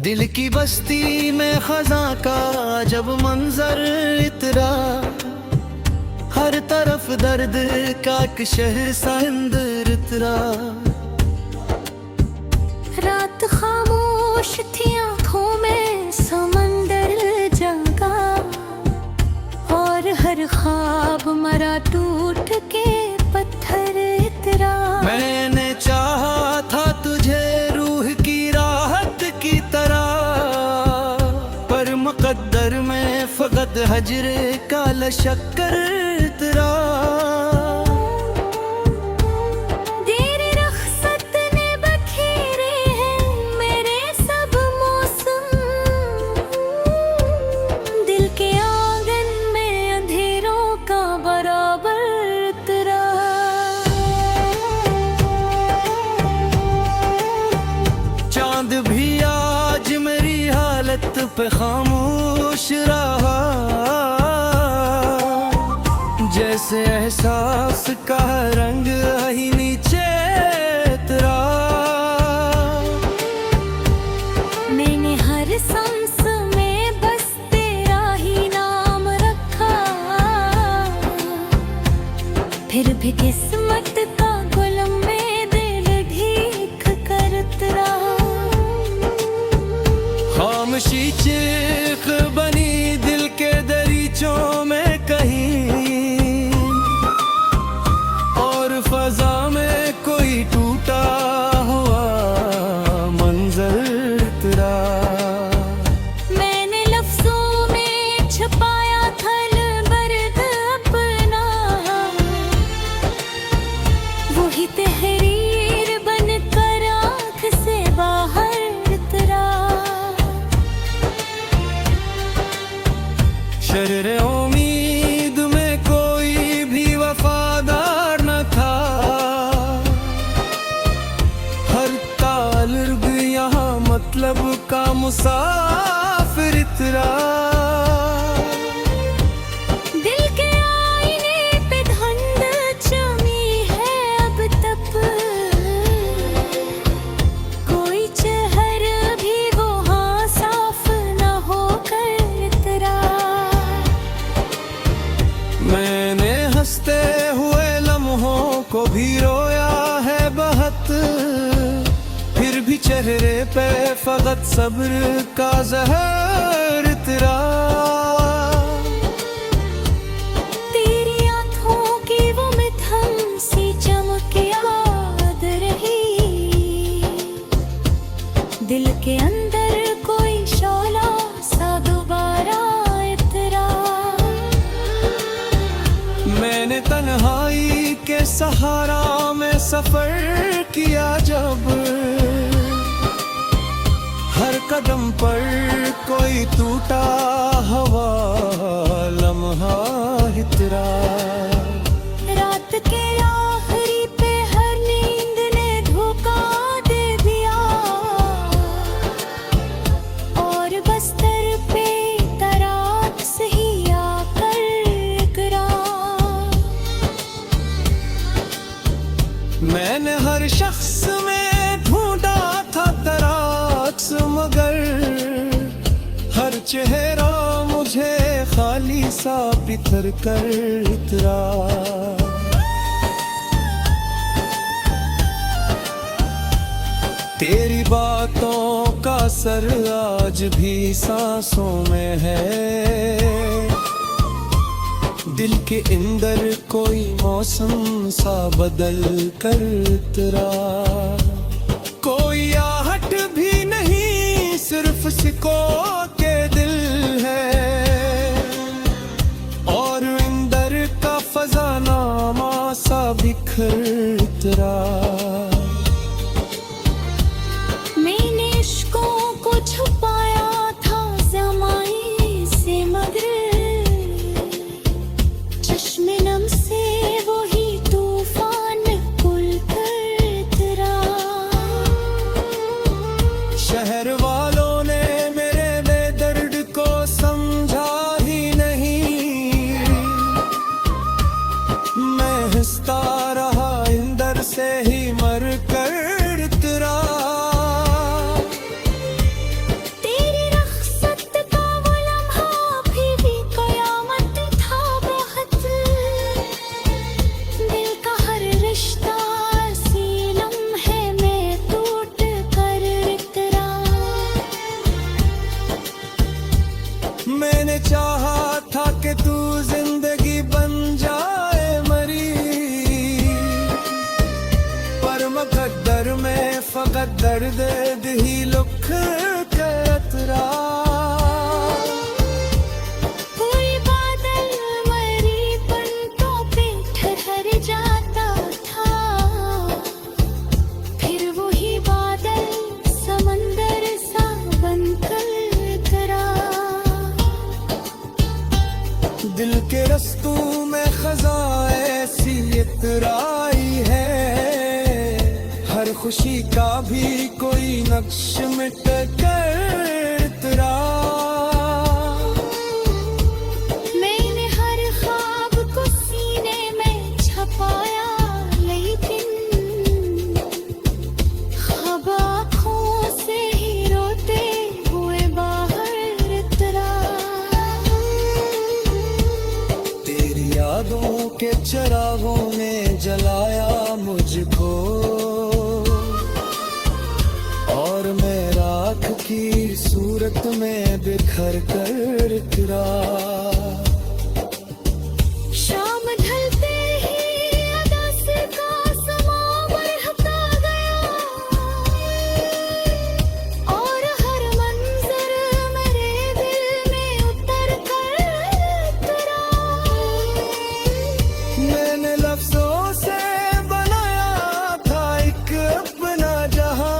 दिल की बस्ती में खजा का जब मंजर इतरा, हर तरफ दर्द का एक शहर सा इंदर इतरा। रात खामोश थी, आंखों में समंदर जगा, और हर ख्वाब मरा टूट के पत्थर इतरा। मैंने चाहा था तुझे रूह की राहत की तरह, पर मुकद्दर में फकत हजरे का लशक्कर इतरा। तेरी रख्सत ने बखेरे हैं मेरे सब मौसम, दिल के आंगन में अंधेरों का बराबर इतरा। चांद भी आज मेरी हालत पे खामोश रहा, जैसे एहसास का रंग ही नीचे उतरा। मैंने हर सांस में बस तेरा ही नाम रखा, फिर भी किस्मत का गुलाम में दिल भीख कर उतरा। खामोशी चीख बनी दिल के दरीचों में कहीं, और फजा में कोई टूटा हुआ मंजर इतरा। मैंने लफ्जों में छुपाया था बर्द अपना, वही तहरीर बनकर आँख से बाहर उतरा। शर्रे उम्मीद में कोई भी वफादार न था, हर ताल्लुक यहाँ मतलब का मुसाफिर इतरा। दिल के आईने पे धुंध जमी है अब तक, कोई चेहरा भी वहाँ साफ न होकर इतरा। मैंने हंसते हुए लम्हों को भी रोया है बहुत, फिर भी चेहरे पे फकत सब्र का ज़हर इतरा। तेरी आँखों की वो मिठम सी चमक याद रही, दिल के अंदर कोई शौला सा दोबारा इतरा। मैंने तन्हाई के सहारा में सफर किया जब, हर कदम पर कोई टूटा हुआ लम्हा इतरा। रात के आखिरी पे हर नींद ने धोखा दे दिया, और बस्तर पे तरात से ही आकर गिरा। मैंने हर शख्स में ढूंढा था तराक्स, मगर हर चेहरा मुझे खाली सा बिखर कर इतरा। तेरी बातों का असर आज भी सांसों में है, दिल के अंदर कोई मौसम सा बदल कर उतरा। कोई आहट भी नहीं, सिर्फ सिकों के दिल है, और अंदर का फजानामा सा बिखर उतरा। मैंने इश्कों को छुपाया था ज़माने से, मगर चश्मे नम से वही तूफान कुल कर इतरा। शहर वालों ने मेरे बेदर्द को समझा ही नहीं, मैं हंसता रहा अंदर से ही मर घर में फकत दर्द ही लुख के अतरा कोई बादल मरी पंतों पे ठहर जाता था, फिर वही बादल समंदर सा बनकर उतरा। दिल के रस्तों में खज़ा ऐसी इतराई है, हर खुशी का भी कोई नक्श मिट कर इतरा। मैंने हर ख्वाब को सीने में छपाया, लेकिन ख्वाब आँखों से ही रोते हुए बाहर उतरा। तेरी यादों के चिरागों ने जलाया मुझको, और मैं राख की सूरत में बिखर कर गिरा। शाम ढलते ही अदास का समा बरहता गया, और हर मंजर मेरे दिल में उतर कर उतरा। मैंने लफ्जों से बनाया था एक अपना जहां,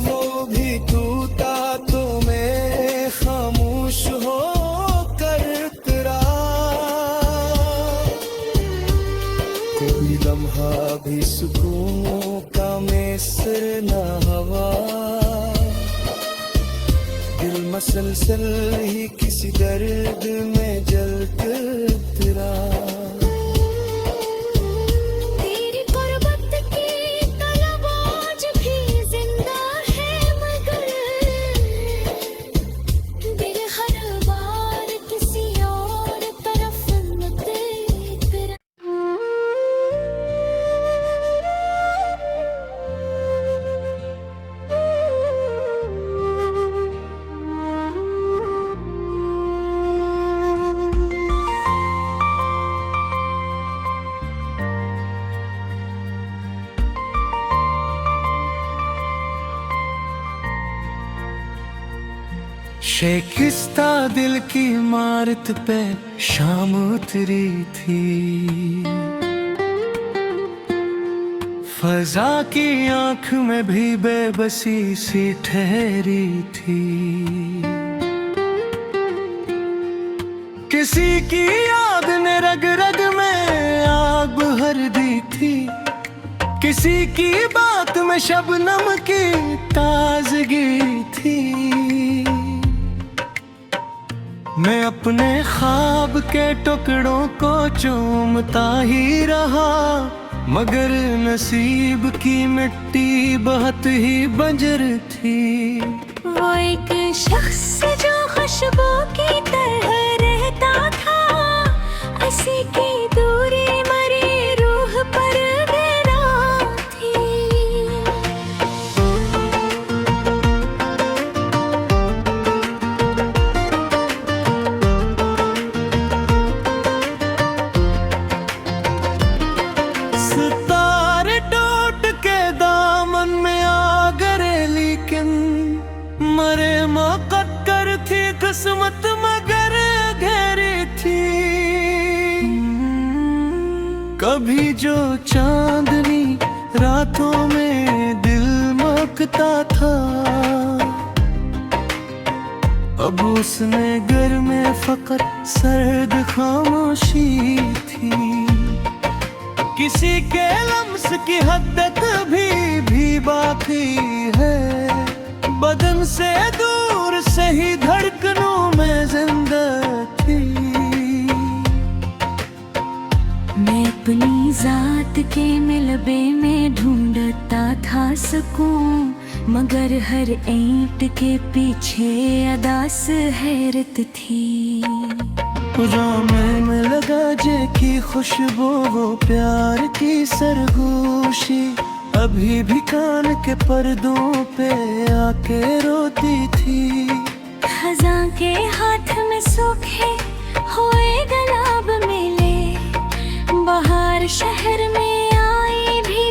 वो भी टूटा तो मैं खामोश हो कर उतरा। कोई लम्हा भी सुकून का मैसर न हवा, दिल मसलसल ही किसी दर्द में जल कर उतरा। तेरी गुर्बत की तलब आज भी जिंदा है, मगर दिल हर बार किसी और तरफ न देख रहा। शेखिस्ता दिल की इमारत पे शाम उतरी थी, फजा की आंख में भी बेबसी सी ठहरी थी। किसी की याद ने रग रग में आग भर दी थी, किसी की बात में शबनम की ताजगी थी। मैं अपने ख्वाब के टुकड़ों को चूमता ही रहा, मगर नसीब की मिट्टी बहुत ही बंजर थी। वो एक शख्स जो खुशबू की तरह रहता था, ऐसी की दूरी मरी रूह पर गिरा थी। सितारे टूट के दामन में आ गए, लेकिन मरे मुक़द्दर थी किस्मत मगर घेरी थी। कभी जो चांदनी रातों में दिल महकता था, अब उसने घर में फकत सर्द खामोशी थी। किसी के लम्स की हद्दत भी बाकी है, बदन से दूर से ही धड़कनों में जिंदा थी। मैं अपनी जात के मिलबे में ढूंढता था सुकून, मगर हर ईंट के पीछे अदास हैरत थी। रामें में लगा जे की खुशबू, वो प्यार की सरगोशी, अभी भी कान के पर्दों पे आके रोती थी। खज़ां के हाथ में सूखे हुए गुलाब मिले, बहार शहर में आई भी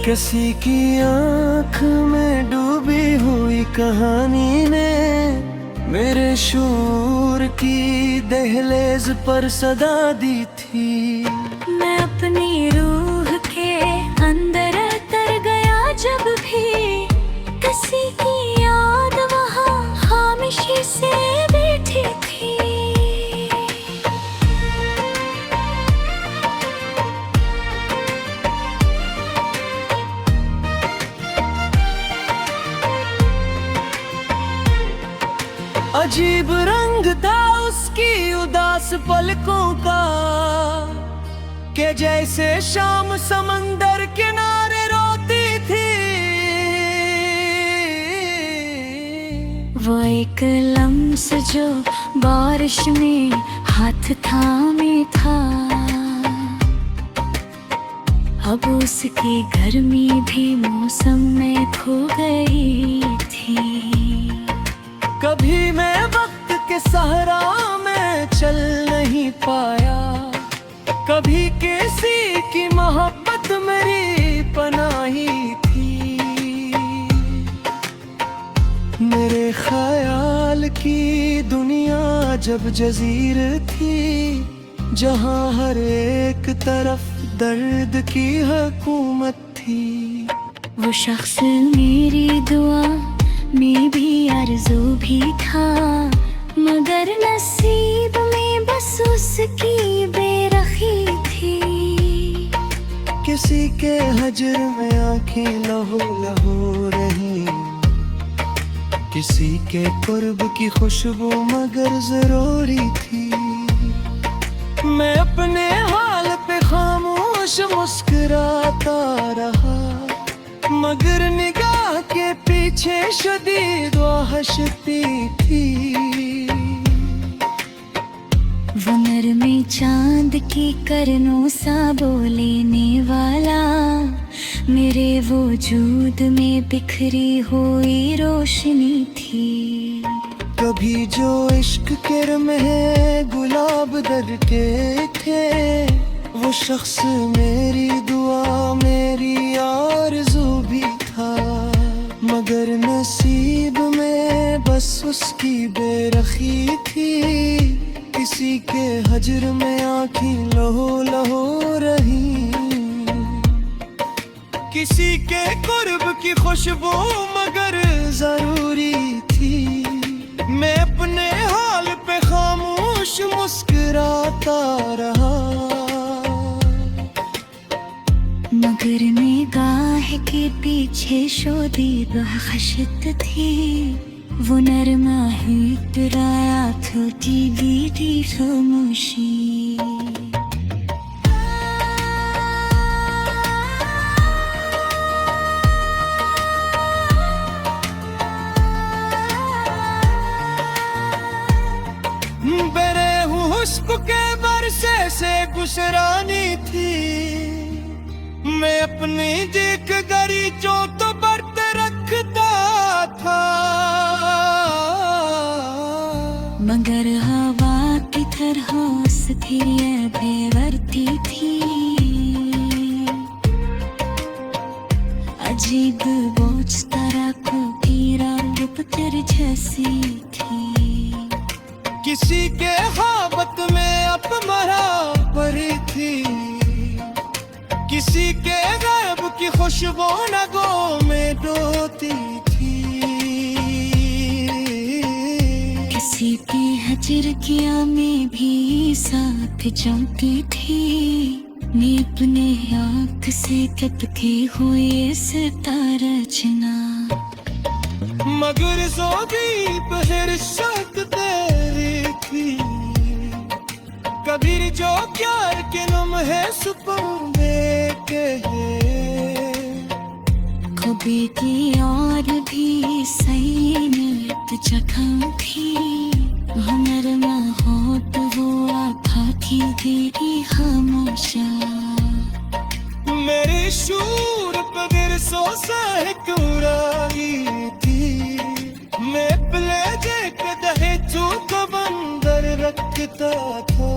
किसी की आंख में डूबी हुई कहानी ने मेरे शूर की दहलीज पर सदा दी थी। मैं अपनी रूह के अंदर उतर गया जब भी किसी की याद वहाँ खामोशी से बैठी थी। अजीब रंग था उसकी उदास पलकों का कि जैसे शाम समंदर किनारे रोती थी। वो एक लम्स जो बारिश में हाथ थामे था, अब उसकी गर्मी भी मौसम में खो गई थी। कभी मैं वक्त के सहारा में चल नहीं पाया, कभी किसी की मोहब्बत मेरी पनाही थी। मेरे ख्याल की दुनिया जब जजीर थी, जहां हर एक तरफ दर्द की हुकूमत थी। वो शख्स मेरी दुआ में भी आरज़ू भी था, मगर नसीब में बस उसकी बेरखी थी। किसी के हजर में आंखें लहू लहू रही, किसी के कुर्ब की खुशबू मगर जरूरी थी। मैं अपने हाल पे खामोश मुस्कुराता रहा, मगर निगाह के पीछे शदीद वहशती थी। वो नरमे चांद की करनों सा बोलने वाला, मेरे वजूद में बिखरी हुई रोशनी थी। कभी जो इश्क के रमे गुलाब दर के थे, वो शख्स मेरी दुआ मेरी आरज़ू भी था, मगर नसीब में बस उसकी बेरखी थी। किसी के हजर में आँखें लहो लहो रही, किसी के कुर्ब की खुशबू मगर जरूरी थी। मैं अपने हाल पे खामोश मुस्कुराता रहा, मगर निगाह के पीछे शदीद वहशत थी। वो नरमा हिटराया छोटी बीती खामोशी। हुस्न के बरसे से गुजरानी थी, मैं अपनी देख गरीचों तो बरत रखता था, मगर हवा की तरह स्थिर बेवरती थी। अजीब बोझ तरह को पीरा गुप्तर जैसी थी। किसी के ख्वाबत में अपमरा परी थी, किसी के गैब की खुशबू नगों में डोती थी। किसी की हजर किया में भी साथ जमती थी। मैं अपने आँख से टपके हुए सितारा चुना, मगर ज़ोदीप हिर्शत तेरी थी। कभी जो प्यार के लम्हे सुपने के कभी की और भी सैनियत जगह थी। हुनर में हो तो वो आँखा थी तेरी खामोशा। मेरे शूर पर सो सहक उड़ाई थी। मैं प्ले देख दहे तू को बंदर रखता था।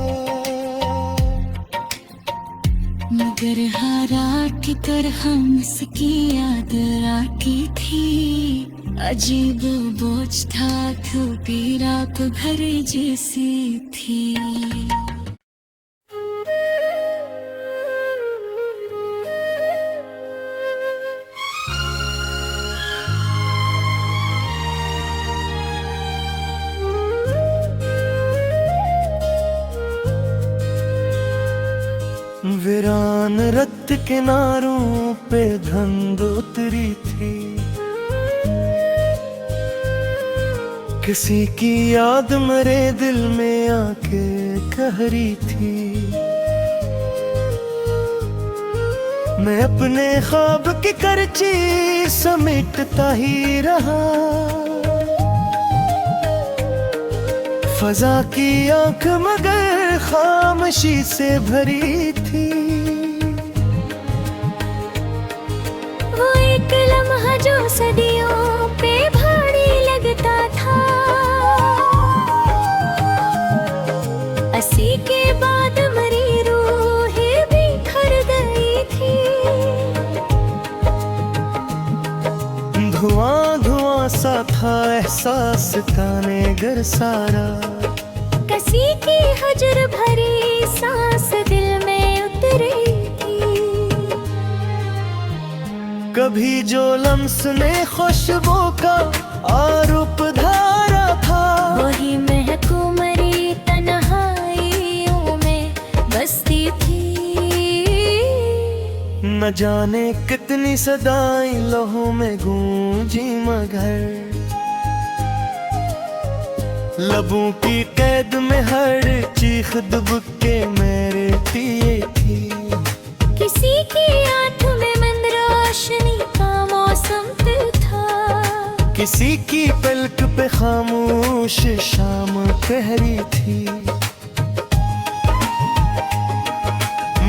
मगर हारा की तरह मुझकी याद आती थी। अजीब बोझ था तो पीरा को घर जैसी थी। वीरान रत किनारों पे धुंध उतरी थी। किसी की याद मेरे दिल में आके कह रही थी। मैं अपने ख्वाब की करची समेटता ही रहा। फजा की आंख मगर खामोशी से भरी थी। वो एक लम्हा जो सदियों पे भारी लगता था। 80 के बाद मरी रूहें बिखर गई थी। धुआं धुआं सा था एहसास ताने घर सारा। किसी की हजर भरी सांस दिल में उतरी थी। कभी जो लम्स ने खुशबू का आरोप धारा था। वही महकूमरी तन्हाइयों में बसती थी। न जाने कितनी सदाएं लहू में गूंजी मगर लबों की कैद में हर चीख दुबके मेरे पिए थी। किसी की आंखों में मंद रोशनी का मौसम था। किसी की पलक पे खामोश शाम पहरी थी।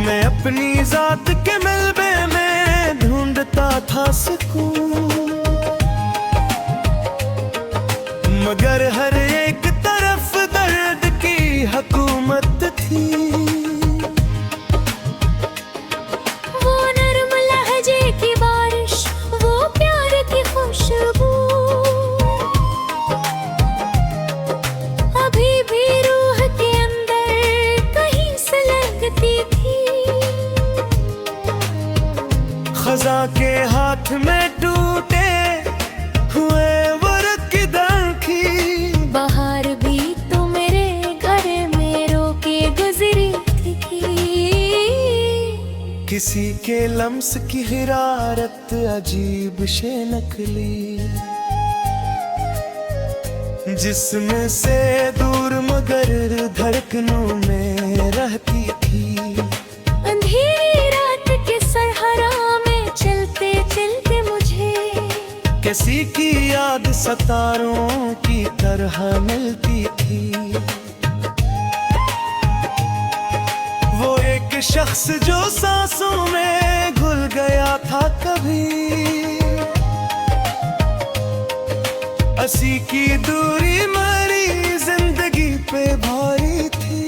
मैं अपनी जात के मलबे में ढूंढता था सुकून। मगर हर एक तरफ दर्द की हुकूमत थी। वो नर्म लहजे की बारिश, वो प्यार की खुशबू अभी भी रूह के अंदर कहीं सुलगती थी। खजा के हाथ में टूटे हुए वर्क की दाखी। बाहर भी तो मेरे घर में रोके गुजरी थी। किसी के लम्स की हिरारत अजीब से नकली। जिस्म से दूर मगर धड़कनों में रहती थी। अंधेरी रात के सरहरा में चलते चलते मुझे किसी की याद सितारों की तरह मिलती थी। वो एक शख्स जो सांसों में घुल गया था कभी। 80 की दूरी मरी जिंदगी पे भारी थी।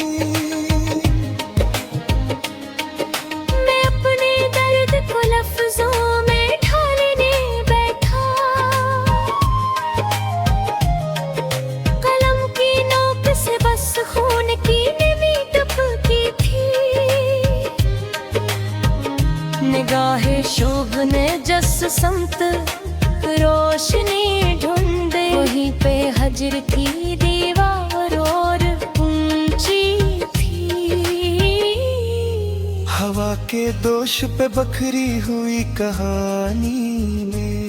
मैं अपने दर्द को लफ्जों में ढालने बैठा। कलम की नोक से बस खून की नमी टपकी थी। निगाहे शोभने जस समत रोशनी ढूंढे। वहीं पे हजर की दीवार और ऊंची थी। हवा के दोष पे बखरी हुई कहानी में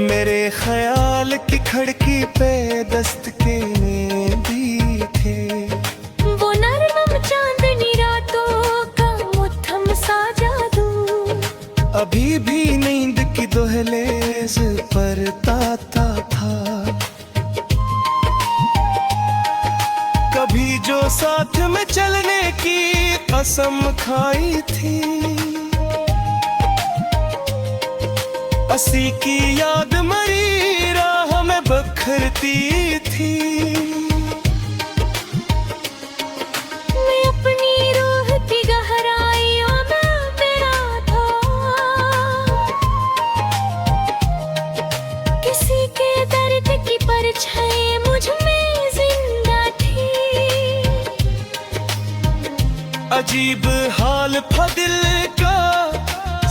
मेरे ख्याल की खिड़की पे दस्तके भी थे। वो नरम चांदनी रातों का मुट्ठम सा जादू अभी भी नींद की दहलीज पर ताता था। कभी जो साथ में चलने की कसम खाई थी। 80 की याद मरी राह में बखरती थी। मैं अपनी अजीब हाल था दिल का,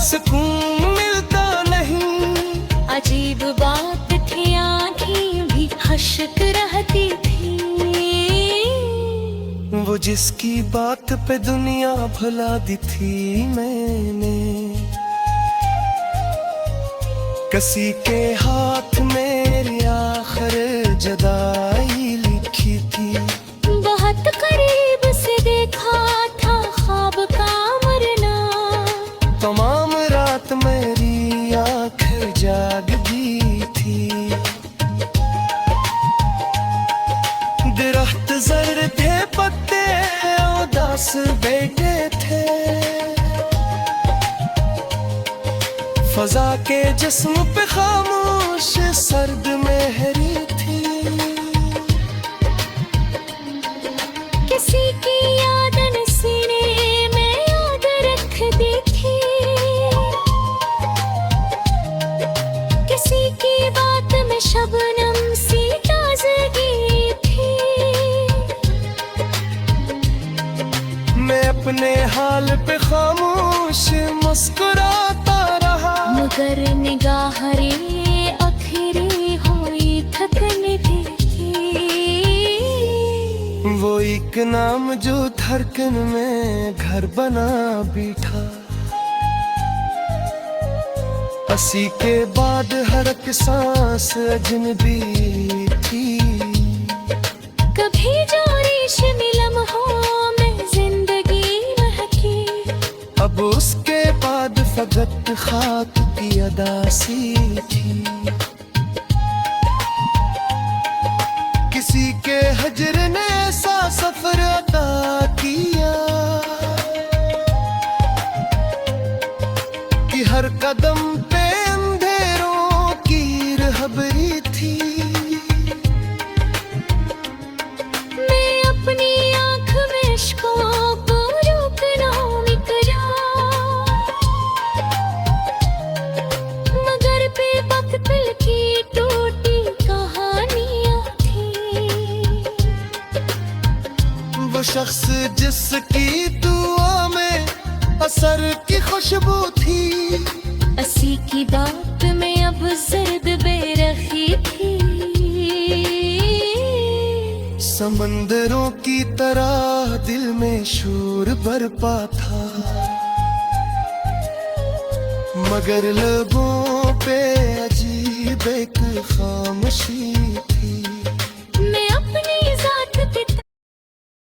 सुकून मिलता नहीं। अजीब बात थी, आँखें भी खश्क रहती थी। वो जिसकी बात पे दुनिया भुला दी थी मैंने, किसी के हाथ मेरी आखिर जुदाई लिखी थी। बहुत करीब से देखा था ख्वाब का मरना, तमाम रात मेरी आँख जागती थी। दरख्त जर थे, पत्ते उदास बैठे थे, फजा के जिस्म पे खामोश सर्द मेहरी थी। किसी की याद सीने में याद रखती थी, किसी की बात में शबनम सी ताज़गी थी। मैं अपने हाल पे खामोश मुस्कुराता रहा, मगर निगाह रे आखिरी हुई थकन देखी। वो एक नाम जो धड़कन में घर बना बैठा, हंसी के बाद हर एक सांस अजनबी थी। कभी जो रेशमी लम्हों में जिंदगी महकी, अब उसके बाद फकत खाक की अदासी थी। किसी के हजर ने ऐसा सफर अता किया कि हर कदम पे अंधेरों की रहबरी थी। मैं अपनी आँख में इश्कों को रोकना निकला, मगर बेवक्तल की टूटी कहानियाँ थी। वो शख्स जिसकी दुआ में असर की खुशबू थी, असी की बात में अब जर्द बेरखी थी। समंदरों की तरह दिल में शोर बरपा था, मगर लबों पे अजीब एक खामोशी थी। मैं अपनी जात पे